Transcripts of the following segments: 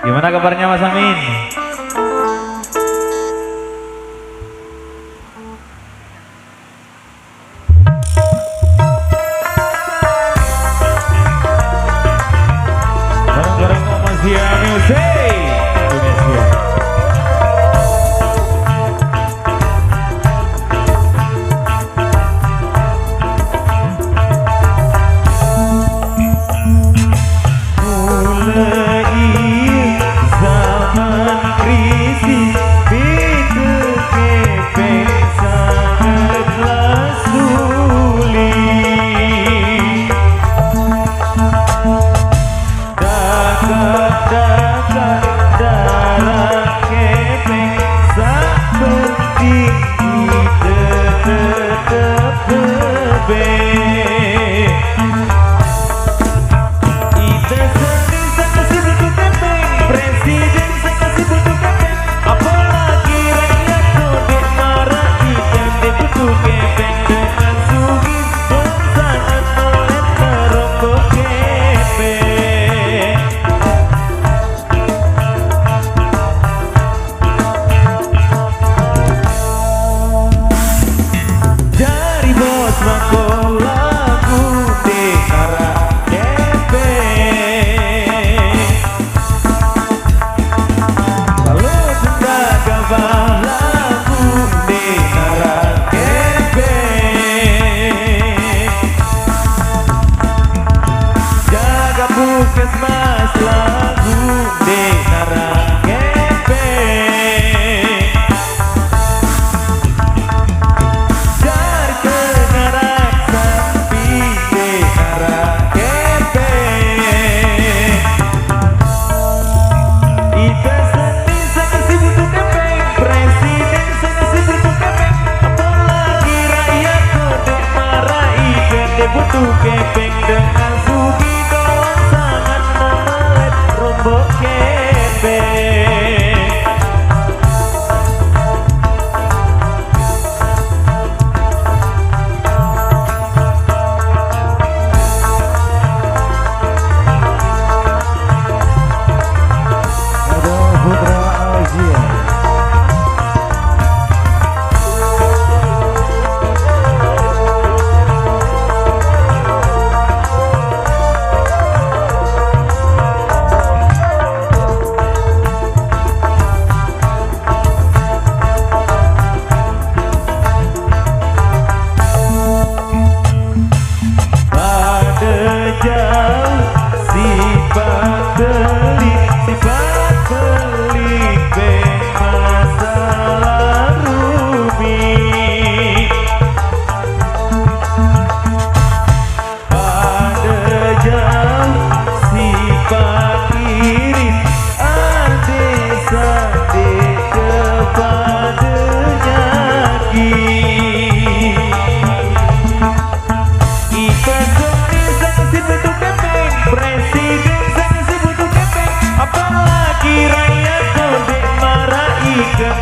Gimana kabarnya Mas Amin? Bareng-bareng Komasia Music Indonesia. Puskesmas lagu Denara Gepeng, dari Kengarak sampai Denara Gepeng. Ita seni sekasi butuh gepeng, presiden sekasi butuh gepeng, apalagi rakyat kode marai kode butuh gepeng dengan sugi rombok gepeng. Ada Putra Asia.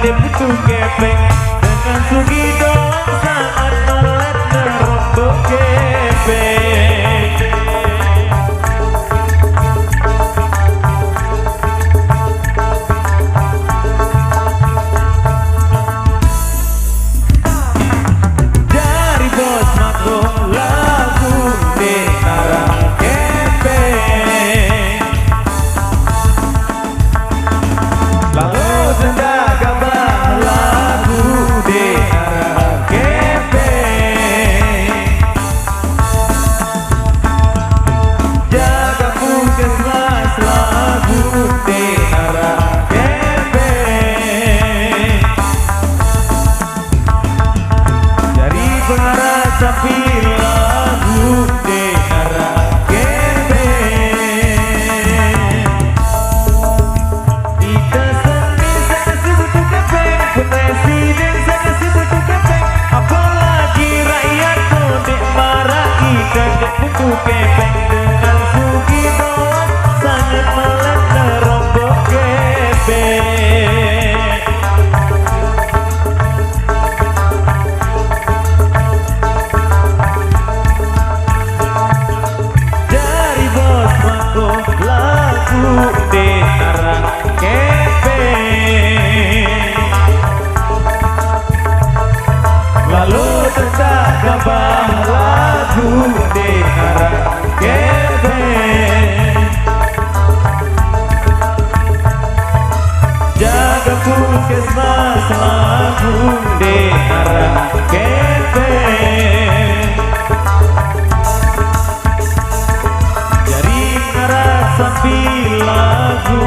Butuh gepeng dengan sugi doang sangat melet nerombok gepeng. Dari bos mako lagu Denara Gepeng, lalu senda sampai lagu Denara Gepeng. Kita seni sekasi butuh gepeng, presiden sekasi butuh gepeng, apalagi rakyat kode marai kode butuh gepeng dengan sugi doang sangat melet nerombok gepeng. Denara sabah lagu dengar kepeng jaga puskesmas lagu dengar kepeng jari ngarasa lagu